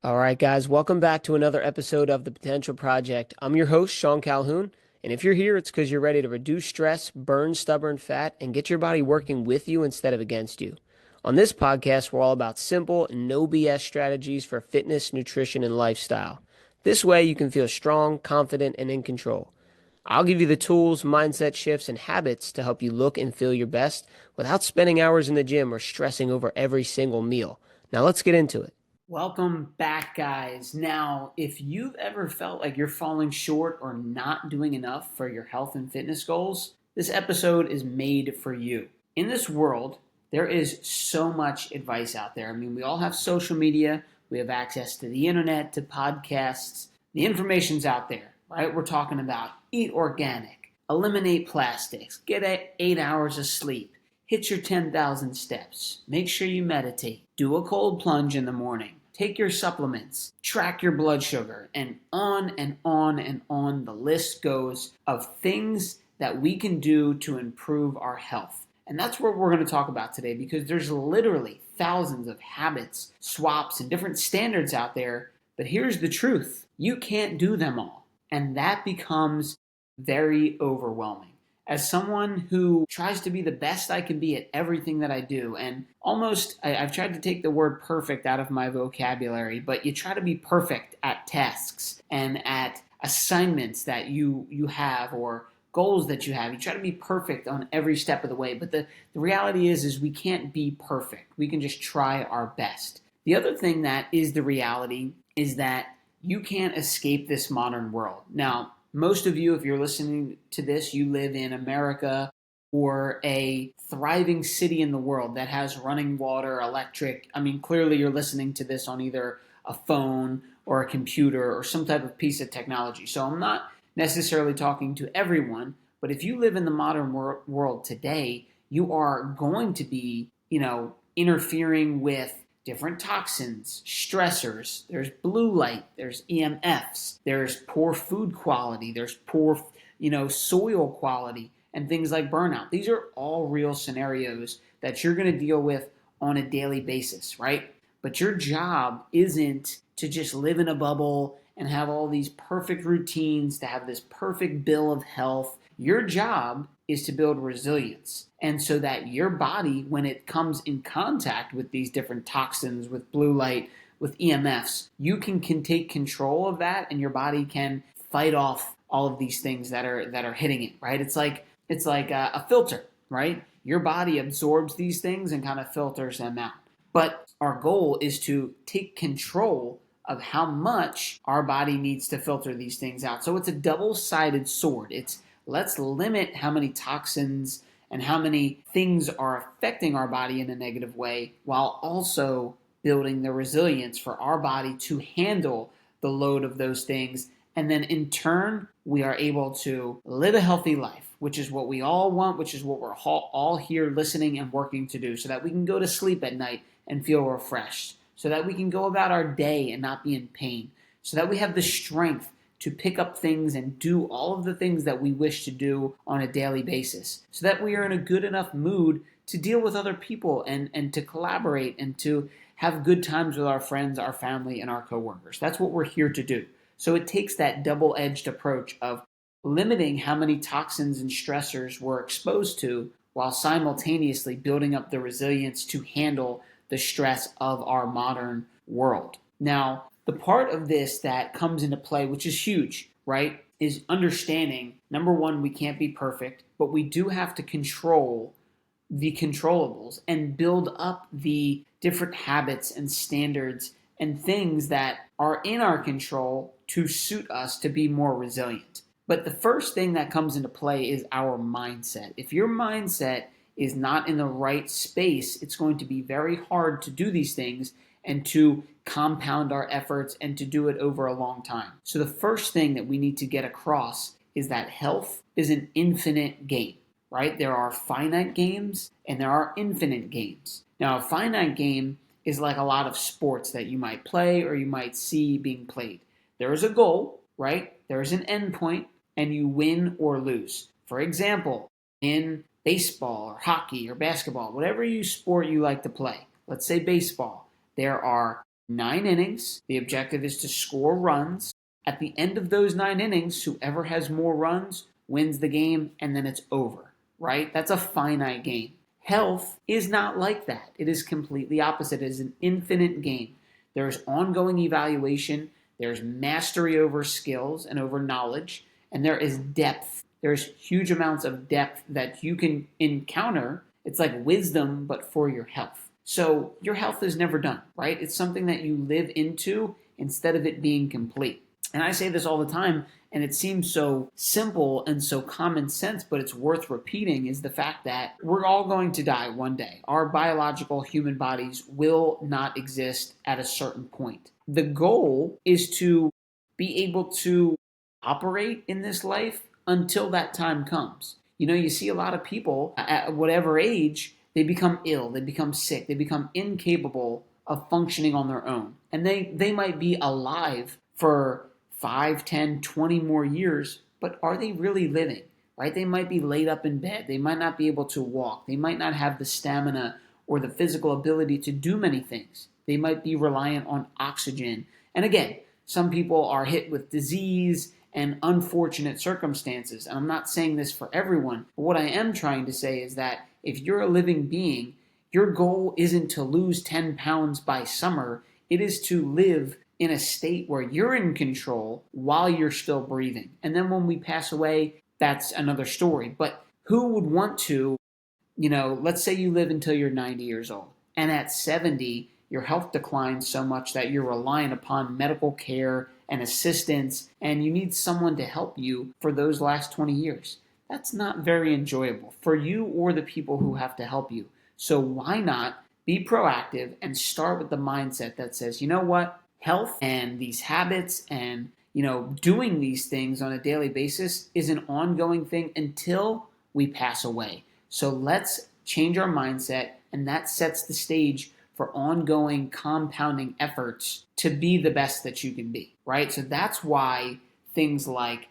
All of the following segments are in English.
All right, guys, welcome back to another episode of The Potential Project. I'm your host, Sean Calhoun, and if you're here, it's because you're ready to reduce stress, burn stubborn fat, and get your body working with you instead of against you. On this podcast, we're all about simple, no BS strategies for fitness, nutrition, and lifestyle. This way, you can feel strong, confident, and in control. I'll give you the tools, mindset shifts, and habits to help you look and feel your best without spending hours in the gym or stressing over every single meal. Now, let's get into it. Welcome back, guys. Now, if you've ever felt like you're falling short or not doing enough for your health and fitness goals, this episode is made for you. In this world, there is so much advice out there. I mean, we all have social media, we have access to the internet, to podcasts. The information's out there, right? We're talking about eat organic, eliminate plastics, get 8 hours of sleep, hit your 10,000 steps, make sure you meditate, do a cold plunge in the morning, take your supplements, track your blood sugar, and on and on and on the list goes of things that we can do to improve our health. And that's what we're going to talk about today, because there's literally thousands of habits, swaps, and different standards out there. But here's the truth: you can't do them all. And that becomes very overwhelming. As someone who tries to be the best I can be at everything that I do, and I've tried to take the word perfect out of my vocabulary, but you try to be perfect at tasks and at assignments that you have, or goals that you have. You try to be perfect on every step of the way, but the reality is we can't be perfect. We can just try our best. The other thing that is the reality is that you can't escape this modern world. Now, most of you, if you're listening to this, you live in America or a thriving city in the world that has running water, electric. I mean, clearly you're listening to this on either a phone or a computer or some type of piece of technology. So I'm not necessarily talking to everyone, but if you live in the modern world today, you are going to be, interfering with different toxins, stressors, there's blue light, there's EMFs, there's poor food quality, there's poor, soil quality, and things like burnout. These are all real scenarios that you're going to deal with on a daily basis, right? But your job isn't to just live in a bubble and have all these perfect routines, to have this perfect bill of health. Your job is to build resilience. And so that your body, when it comes in contact with these different toxins, with blue light, with EMFs, you can take control of that, and your body can fight off all of these things that are hitting it, right? It's like a filter, right? Your body absorbs these things and kind of filters them out. But our goal is to take control of how much our body needs to filter these things out. So it's a double-sided sword. It's let's limit how many toxins and how many things are affecting our body in a negative way, while also building the resilience for our body to handle the load of those things. And then in turn, we are able to live a healthy life, which is what we all want, which is what we're all here listening and working to do, so that we can go to sleep at night and feel refreshed, so that we can go about our day and not be in pain, so that we have the strength to pick up things and do all of the things that we wish to do on a daily basis, so that we are in a good enough mood to deal with other people and to collaborate and to have good times with our friends, our family, and our coworkers. That's what we're here to do. So it takes that double-edged approach of limiting how many toxins and stressors we're exposed to, while simultaneously building up the resilience to handle the stress of our modern world. Now, the part of this that comes into play, which is huge, right, is understanding, number one, we can't be perfect, but we do have to control the controllables and build up the different habits and standards and things that are in our control to suit us to be more resilient. But the first thing that comes into play is our mindset. If your mindset is not in the right space, it's going to be very hard to do these things and to compound our efforts and to do it over a long time. So the first thing that we need to get across is that health is an infinite game, right? There are finite games and there are infinite games. Now, a finite game is like a lot of sports that you might play or you might see being played. There is a goal, right? There is an end point, and you win or lose. For example, in baseball or hockey or basketball, whatever sport you like to play, let's say baseball, there are 9 innings. The objective is to score runs. At the end of those 9 innings, whoever has more runs wins the game, and then it's over, right? That's a finite game. Health is not like that. It is completely opposite. It is an infinite game. There's ongoing evaluation, there's mastery over skills and over knowledge, and there is depth. There's huge amounts of depth that you can encounter. It's like wisdom, but for your health. So your health is never done, right? It's something that you live into instead of it being complete. And I say this all the time, and it seems so simple and so common sense, but it's worth repeating, is the fact that we're all going to die one day. Our biological human bodies will not exist at a certain point. The goal is to be able to operate in this life until that time comes. You see a lot of people at whatever age, they become ill, they become sick, they become incapable of functioning on their own. And they might be alive for 5, 10, 20 more years, but are they really living? Right? They might be laid up in bed. They might not be able to walk. They might not have the stamina or the physical ability to do many things. They might be reliant on oxygen. And again, some people are hit with disease and unfortunate circumstances. And I'm not saying this for everyone, but what I am trying to say is that if you're a living being, your goal isn't to lose 10 pounds by summer. It is to live in a state where you're in control while you're still breathing. And then when we pass away, that's another story. But who would want to, let's say you live until you're 90 years old, and at 70, your health declines so much that you're reliant upon medical care and assistance, and you need someone to help you for those last 20 years. That's not very enjoyable for you or the people who have to help you. So why not be proactive and start with the mindset that says, you know what? Health and these habits and doing these things on a daily basis is an ongoing thing until we pass away. So let's change our mindset, and that sets the stage for ongoing compounding efforts to be the best that you can be, right? So that's why things like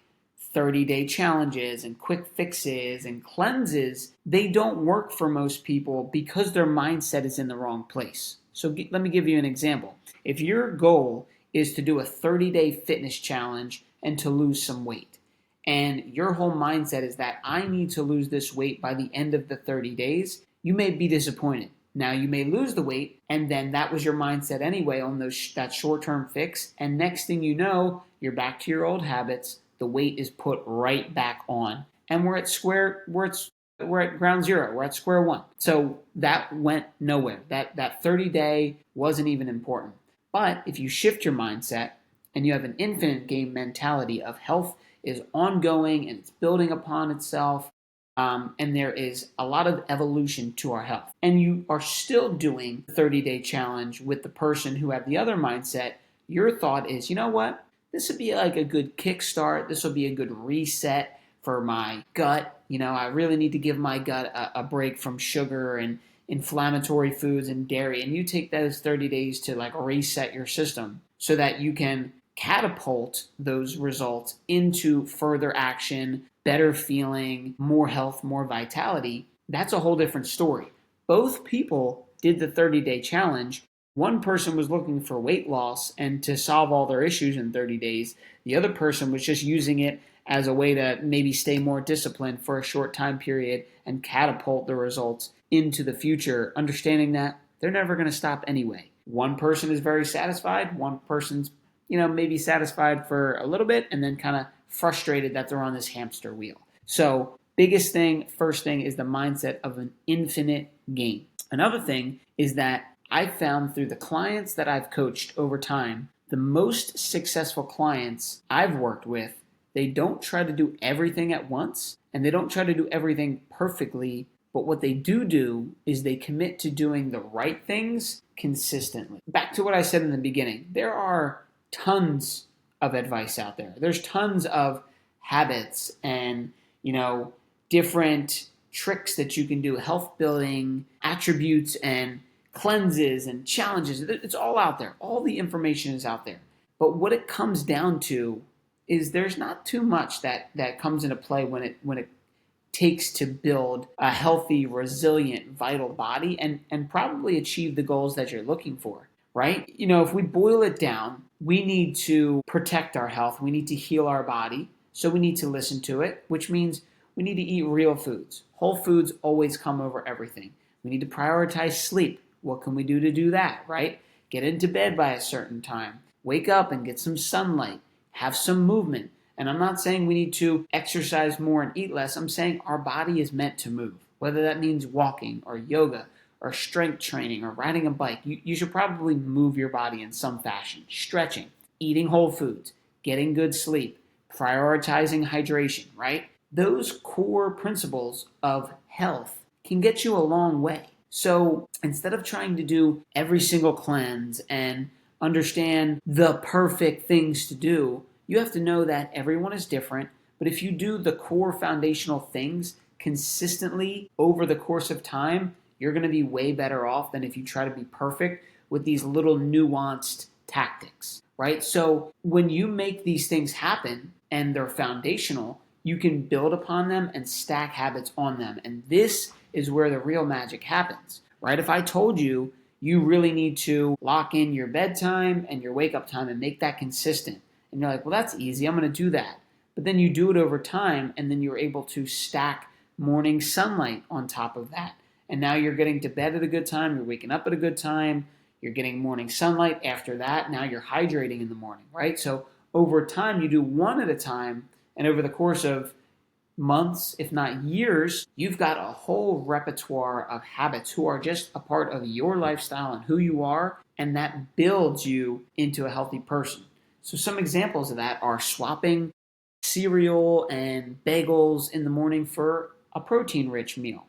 30-day challenges and quick fixes and cleanses, they don't work for most people because their mindset is in the wrong place. So let me give you an example. If your goal is to do a 30-day fitness challenge and to lose some weight, and your whole mindset is that I need to lose this weight by the end of the 30 days, you may be disappointed. Now you may lose the weight, and then that was your mindset anyway on that short-term fix, and next thing you know, you're back to your old habits. The weight is put right back on, and we're at ground zero. We're at square one. So that went nowhere. That 30-day wasn't even important. But if you shift your mindset and you have an infinite game mentality of health is ongoing and it's building upon itself, and there is a lot of evolution to our health, and you are still doing the 30-day challenge with the person who had the other mindset, your thought is, you know what? This would be like a good kickstart. This will be a good reset for my gut. I really need to give my gut a break from sugar and inflammatory foods and dairy. And you take those 30 days to like reset your system so that you can catapult those results into further action, better feeling, more health, more vitality. That's a whole different story. Both people did the 30-day challenge. One person was looking for weight loss and to solve all their issues in 30 days. The other person was just using it as a way to maybe stay more disciplined for a short time period and catapult the results into the future, understanding that they're never going to stop anyway. One person is very satisfied, one person's maybe satisfied for a little bit and then kind of frustrated that they're on this hamster wheel. So first thing is the mindset of an infinite game. Another thing is that I've found through the clients that I've coached over time, the most successful clients I've worked with, they don't try to do everything at once and they don't try to do everything perfectly. But what they do is they commit to doing the right things consistently. Back to what I said in the beginning, there are tons of advice out there. There's tons of habits and, different tricks that you can do, health building attributes and cleanses and challenges. It's all out there. All the information is out there. But what it comes down to is there's not too much that comes into play when it takes to build a healthy, resilient, vital body and probably achieve the goals that you're looking for. right? If we boil it down, we need to protect our health. We need to heal our body. So we need to listen to it, which means we need to eat real foods. Whole foods always come over everything. We need to prioritize sleep. What can we do to do that, right? Get into bed by a certain time. Wake up and get some sunlight. Have some movement. And I'm not saying we need to exercise more and eat less. I'm saying our body is meant to move, whether that means walking or yoga or strength training or riding a bike. You should probably move your body in some fashion. Stretching, eating whole foods, getting good sleep, prioritizing hydration, right? Those core principles of health can get you a long way. So instead of trying to do every single cleanse and understand the perfect things to do, you have to know that everyone is different. But if you do the core foundational things consistently over the course of time, you're going to be way better off than if you try to be perfect with these little nuanced tactics, right? So when you make these things happen and they're foundational, you can build upon them and stack habits on them. And this is where the real magic happens, right? If I told you you really need to lock in your bedtime and your wake up time and make that consistent, and you're like, well, that's easy, I'm going to do that. But then you do it over time, and then you're able to stack morning sunlight on top of that. And now you're getting to bed at a good time, you're waking up at a good time, you're getting morning sunlight after that. Now you're hydrating in the morning, right? So over time, you do one at a time, and over the course of months, if not years, you've got a whole repertoire of habits who are just a part of your lifestyle and who you are, and that builds you into a healthy person. So some examples of that are swapping cereal and bagels in the morning for a protein-rich meal,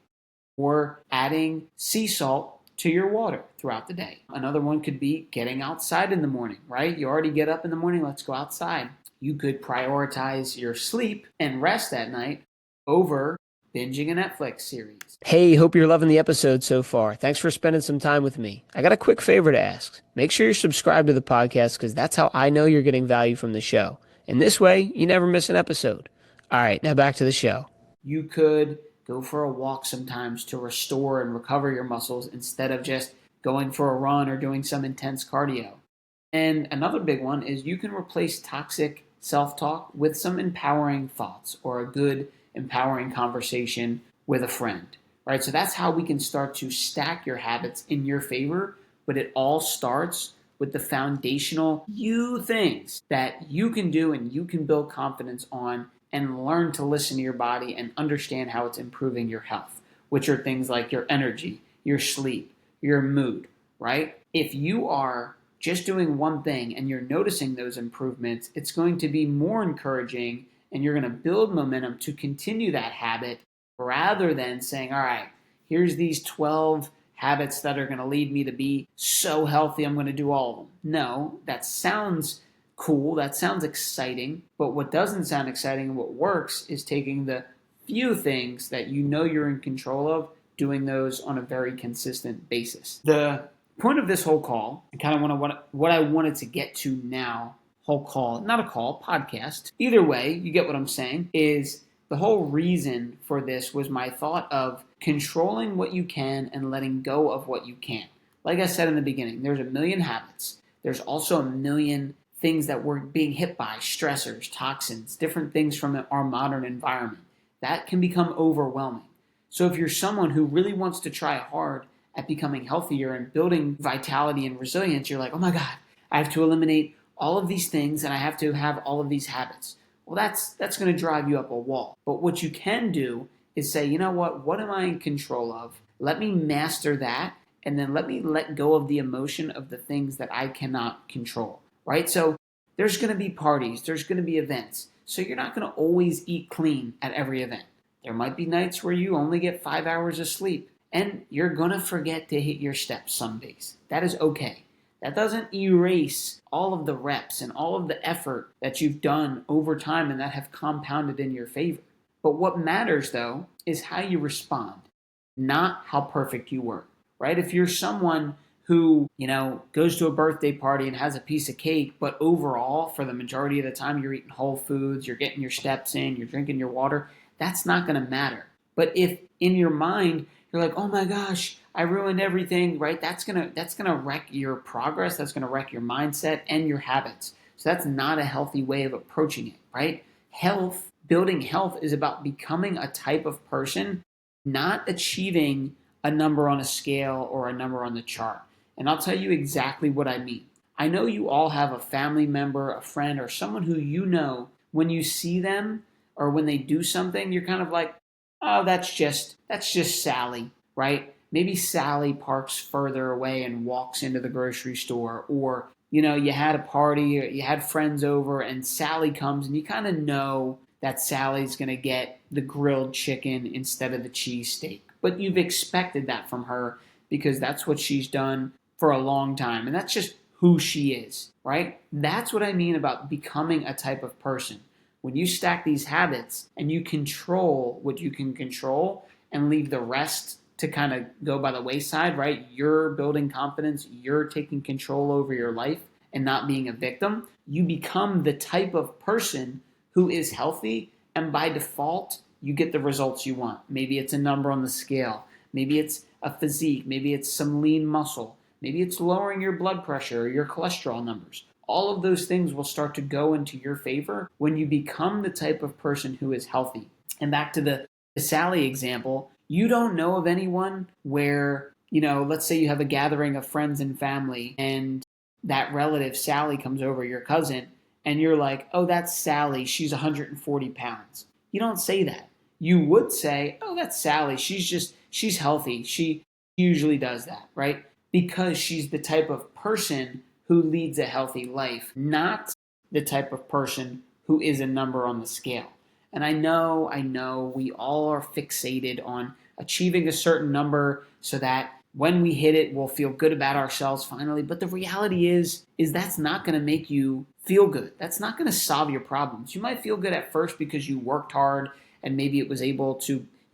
or adding sea salt to your water throughout the day. Another one could be getting outside in the morning, right? You already get up in the morning, let's go outside. You could prioritize your sleep and rest at night over binging a Netflix series. Hey, hope you're loving the episode so far. Thanks for spending some time with me. I got a quick favor to ask. Make sure you're subscribed to the podcast because that's how I know you're getting value from the show. And this way, you never miss an episode. All right, now back to the show. You could go for a walk sometimes to restore and recover your muscles instead of just going for a run or doing some intense cardio. And another big one is you can replace toxic self talk with some empowering thoughts or a good, empowering conversation with a friend, right? So that's how we can start to stack your habits in your favor, but it all starts with the foundational you things that you can do and you can build confidence on and learn to listen to your body and understand how it's improving your health, which are things like your energy, your sleep, your mood, right? If you are just doing one thing and you're noticing those improvements, it's going to be more encouraging and you're going to build momentum to continue that habit rather than saying, all right, here's these 12 habits that are going to lead me to be so healthy, I'm going to do all of them. No, that sounds cool, that sounds exciting, but what doesn't sound exciting and what works is taking the few things that you know you're in control of, doing those on a very consistent basis. The point of this whole call, and kind of what I wanted to get to now, whole call, not a call, podcast. Either way, you get what I'm saying, is the whole reason for this was my thought of controlling what you can and letting go of what you can't. Like I said in the beginning, there's a million habits. There's also a million things that we're being hit by, stressors, toxins, different things from our modern environment. That can become overwhelming. So if you're someone who really wants to try hard at becoming healthier and building vitality and resilience, you're like, oh my God, I have to eliminate all of these things and I have to have all of these habits. Well, that's going to drive you up a wall. But what you can do is say, you know what am I in control of? Let me master that, and then let me let go of the emotion of the things that I cannot control, right? So there's going to be parties, there's going to be events. So you're not going to always eat clean at every event. There might be nights where you only get 5 hours of sleep, and you're going to forget to hit your steps some days. That is okay. That doesn't erase all of the reps and all of the effort that you've done over time and that have compounded in your favor. But what matters, though, is how you respond, not how perfect you were, right? If you're someone who, goes to a birthday party and has a piece of cake, but overall, for the majority of the time, you're eating whole foods, you're getting your steps in, you're drinking your water, that's not going to matter. But if in your mind, you're like, oh my gosh, I ruined everything, right? That's gonna wreck your progress. That's gonna wreck your mindset and your habits. So that's not a healthy way of approaching it, right? Building health is about becoming a type of person, not achieving a number on a scale or a number on the chart. And I'll tell you exactly what I mean. I know you all have a family member, a friend, or someone who you know when you see them or when they do something, you're kind of like, oh, that's just Sally, right? Maybe Sally parks further away and walks into the grocery store, or you had a party, or you had friends over, and Sally comes, and you kind of know that Sally's gonna get the grilled chicken instead of the cheesesteak, but you've expected that from her because that's what she's done for a long time, and that's just who she is, right? That's what I mean about becoming a type of person. When you stack these habits and you control what you can control and leave the rest to kind of go by the wayside, right? You're building confidence, you're taking control over your life and not being a victim. You become the type of person who is healthy, and by default, you get the results you want. Maybe it's a number on the scale, maybe it's a physique, maybe it's some lean muscle, maybe it's lowering your blood pressure or your cholesterol numbers. All of those things will start to go into your favor when you become the type of person who is healthy. And back to the Sally example, you don't know of anyone where, let's say you have a gathering of friends and family, and that relative, Sally, comes over, your cousin, and you're like, oh, that's Sally. She's 140 pounds. You don't say that. You would say, oh, that's Sally. She's healthy. She usually does that, right? Because she's the type of person who leads a healthy life, not the type of person who is a number on the scale. And I know we all are fixated on achieving a certain number so that when we hit it, we'll feel good about ourselves finally. But the reality is that's not going to make you feel good. That's not going to solve your problems. You might feel good at first because you worked hard and maybe you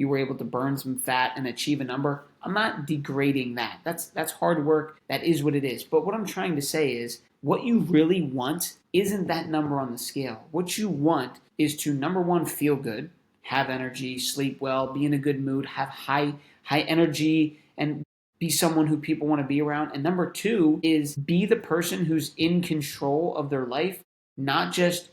were able to burn some fat and achieve a number. I'm not degrading that. That's hard work. That is what it is. But what I'm trying to say is what you really want isn't that number on the scale. What you want is to, number one, feel good, have energy, sleep well, be in a good mood, have high energy, and be someone who people want to be around. And number two is be the person who's in control of their life, not just,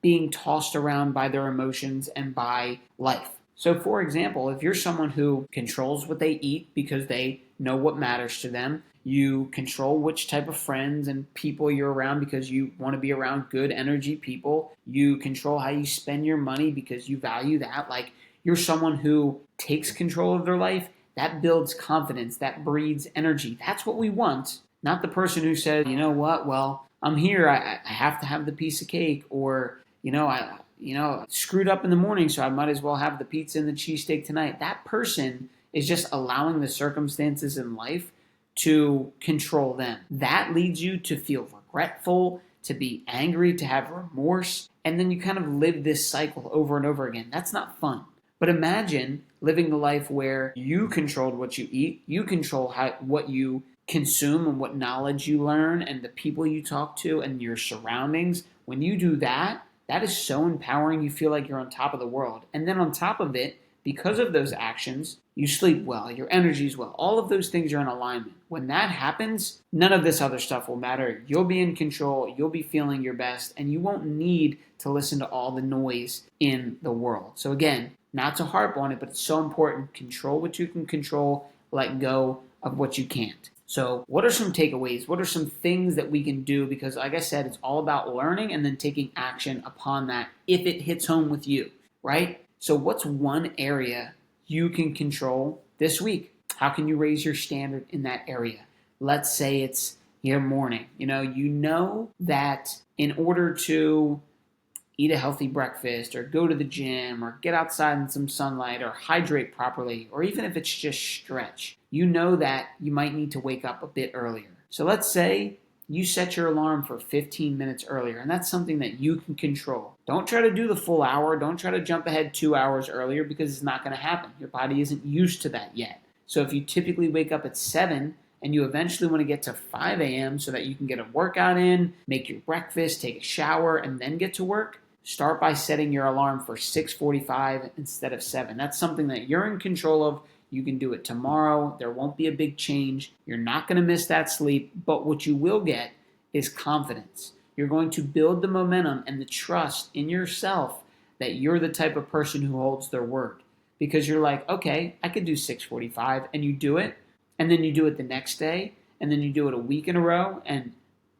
being tossed around by their emotions and by life. So, for example, if you're someone who controls what they eat because they know what matters to them, you control which type of friends and people you're around because you want to be around good energy people, you control how you spend your money because you value that, like you're someone who takes control of their life, that builds confidence, that breeds energy. That's what we want, not the person who says, you know what, well, I'm here, I have to have the piece of cake, or, screwed up in the morning, so I might as well have the pizza and the cheesesteak tonight. That person is just allowing the circumstances in life to control them. That leads you to feel regretful, to be angry, to have remorse, and then you kind of live this cycle over and over again. That's not fun. But imagine living the life where you controlled what you eat, you control what you consume and what knowledge you learn and the people you talk to and your surroundings. When you do that, that is so empowering. You feel like you're on top of the world. And then on top of it, because of those actions, you sleep well, your energy's well. All of those things are in alignment. When that happens, none of this other stuff will matter. You'll be in control, you'll be feeling your best, and you won't need to listen to all the noise in the world. So again, not to harp on it, but it's so important. Control what you can control, let go of what you can't. So, what are some takeaways? What are some things that we can do? Because, like I said, it's all about learning and then taking action upon that if it hits home with you, right? So, what's one area you can control this week? How can you raise your standard in that area? Let's say it's your morning. You know that in order to eat a healthy breakfast or go to the gym or get outside in some sunlight or hydrate properly, or even if it's just stretch, you know that you might need to wake up a bit earlier. So let's say you set your alarm for 15 minutes earlier, and that's something that you can control. Don't try to do the full hour. Don't try to jump ahead 2 hours earlier because it's not going to happen. Your body isn't used to that yet. So if you typically wake up at 7 and you eventually want to get to 5 a.m. so that you can get a workout in, make your breakfast, take a shower, and then get to work, start by setting your alarm for 6:45 instead of 7. That's something that you're in control of. You can do it tomorrow. There won't be a big change. You're not going to miss that sleep, but what you will get is confidence. You're going to build the momentum and the trust in yourself that you're the type of person who holds their word. Because you're like, okay, I could do 6:45, and you do it, and then you do it the next day, and then you do it a week in a row, and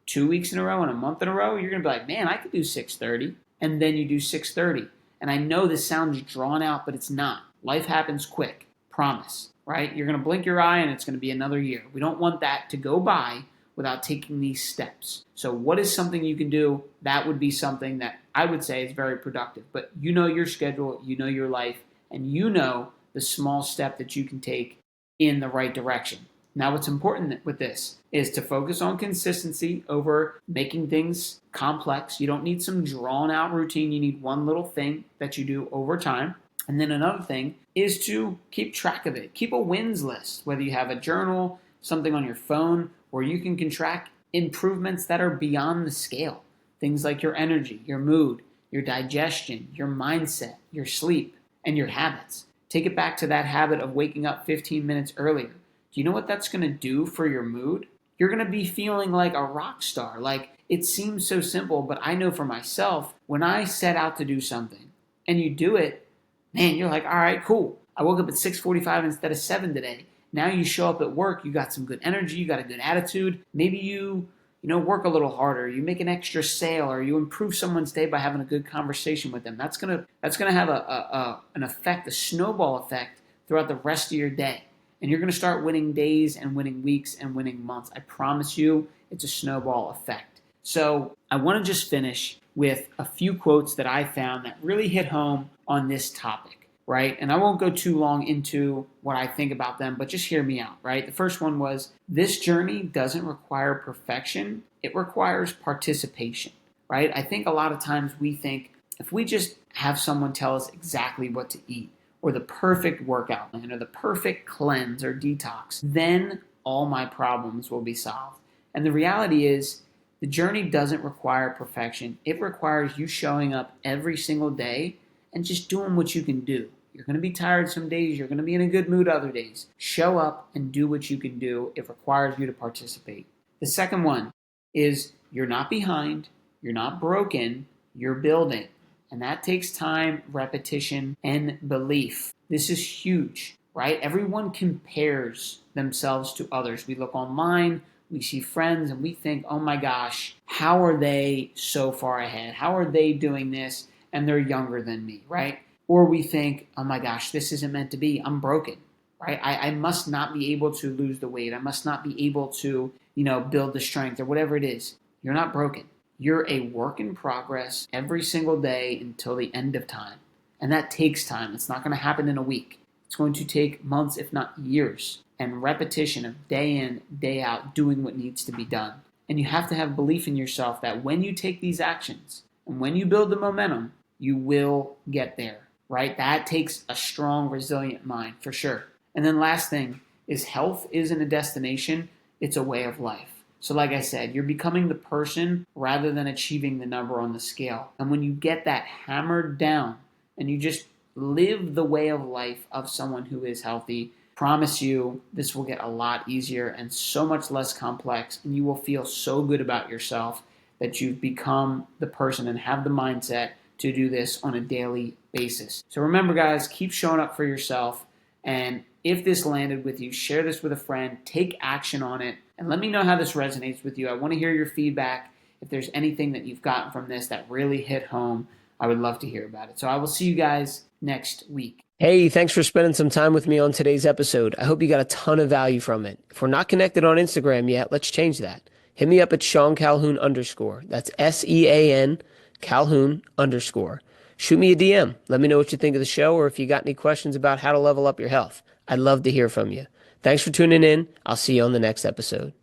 2 weeks in a row, and a month in a row. You're gonna be like, man, I could do 6:30, and then you do 6:30. And I know this sounds drawn out, but it's not. Life happens quick, promise. Right? You're gonna blink your eye, and it's gonna be another year. We don't want that to go by without taking these steps. So, what is something you can do? That would be something that I would say is very productive. But you know your schedule, you know your life, and you know the small step that you can take in the right direction. Now, what's important with this is to focus on consistency over making things complex. You don't need some drawn out routine. You need one little thing that you do over time. And then another thing is to keep track of it. Keep a wins list, whether you have a journal, something on your phone, where you can track improvements that are beyond the scale. Things like your energy, your mood, your digestion, your mindset, your sleep, and your habits. Take it back to that habit of waking up 15 minutes earlier. Do you know what that's going to do for your mood? You're going to be feeling like a rock star. Like, it seems so simple, but I know for myself, when I set out to do something and you do it, man, you're like, all right, cool. I woke up at 6:45 instead of 7 today. Now you show up at work, you got some good energy, you got a good attitude. Maybe you work a little harder, you make an extra sale, or you improve someone's day by having a good conversation with them. That's gonna have an effect, a snowball effect throughout the rest of your day. And you're gonna start winning days and winning weeks and winning months. I promise you, it's a snowball effect. So I want to just finish with a few quotes that I found that really hit home on this topic, right? And I won't go too long into what I think about them, but just hear me out, right? The first one was, this journey doesn't require perfection, it requires participation, right? I think a lot of times we think if we just have someone tell us exactly what to eat, or the perfect workout plan, or the perfect cleanse or detox, then all my problems will be solved. And the reality is, the journey doesn't require perfection. It requires you showing up every single day and just doing what you can do. You're going to be tired some days. You're going to be in a good mood other days. Show up and do what you can do. It requires you to participate. The second one is, you're not behind. You're not broken. You're building. And that takes time, repetition, and belief. This is huge, right? Everyone compares themselves to others. We look online, we see friends, and we think, oh my gosh, how are they so far ahead? How are they doing this? And they're younger than me, right? Or we think, oh my gosh, this isn't meant to be. I'm broken, right? I must not be able to lose the weight. I must not be able to, build the strength or whatever it is. You're not broken. You're a work in progress every single day until the end of time. And that takes time. It's not going to happen in a week. It's going to take months, if not years, and repetition of day in, day out, doing what needs to be done. And you have to have belief in yourself that when you take these actions and when you build the momentum, you will get there, right? That takes a strong, resilient mind for sure. And then last thing is, health isn't a destination, it's a way of life. So like I said, you're becoming the person rather than achieving the number on the scale. And when you get that hammered down and you just live the way of life of someone who is healthy, promise you this will get a lot easier and so much less complex, and you will feel so good about yourself that you've become the person and have the mindset to do this on a daily basis. So remember, guys, keep showing up for yourself. And if this landed with you, share this with a friend, take action on it, and let me know how this resonates with you. I want to hear your feedback. If there's anything that you've gotten from this that really hit home, I would love to hear about it. So I will see you guys next week. Hey, thanks for spending some time with me on today's episode. I hope you got a ton of value from it. If we're not connected on Instagram yet, let's change that. Hit me up at Sean Calhoun _. That's SEAN Calhoun _. Shoot me a DM. Let me know what you think of the show, or if you got any questions about how to level up your health. I'd love to hear from you. Thanks for tuning in. I'll see you on the next episode.